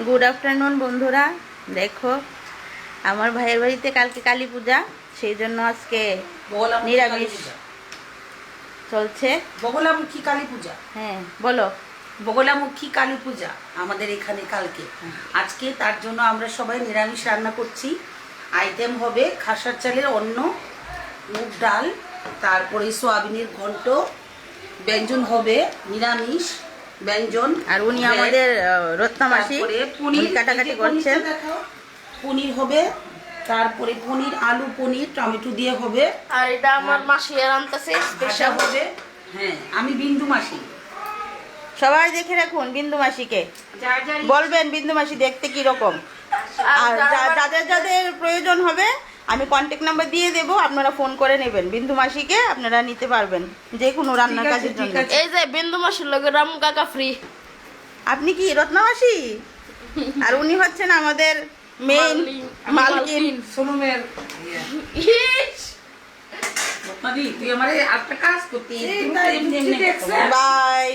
Good afternoon বন্ধুরা। দেখো আমার ভাইয়ের বাড়িতে কালকে কালী পূজা, সেই জন্য আজকে নিরামিষ চলছে। বগলামুখী কালী পূজা। হ্যাঁ বলো। বগলামুখী কালী পূজা আমাদের এখানে কালকে। আজকে তার জন্য আমরা সবাই নিরামিষ রান্না করছি। আইটেম হবে খাসার চালের অন্ন, মুগ ডাল, তারপরে সোয়াবিনের ঘন্ট, ব্যঞ্জন হবে নিরামিষ ব্যঞ্জন। আর উনি আমাদের রত্নামাসি, পনির কাটাকাটি করছেন। পনির হবে, তারপরে পনির, আলু পনির টমেটো দিয়ে হবে। আর এটা আমার মাসি আনতেছে স্পেশাল হবে। হ্যাঁ, আমি বিন্দু মাসি। সবাই দেখে রাখুন বিন্দু মাসিকে, বলবেন বিন্দু মাসি দেখতে কি রকম। আর যাদের যাদের প্রয়োজন হবে আমি কন্ট্যাক্ট নাম্বার দিয়ে দেবো, আপনারা ফোন করে নেবেন। বিন্দু মাসিকে আপনারা নিতে পারবেন যে কোনো রান্নার কাজের জন্য। এই যে বিন্দু মাসির লগে রাম কাকা ফ্রি। আপনি কি রত্নামাসি? আর উনি হচ্ছেন আমাদের মেইন মালকিন সোনমের। তুই আমার একটা কাজ করতি। বাই।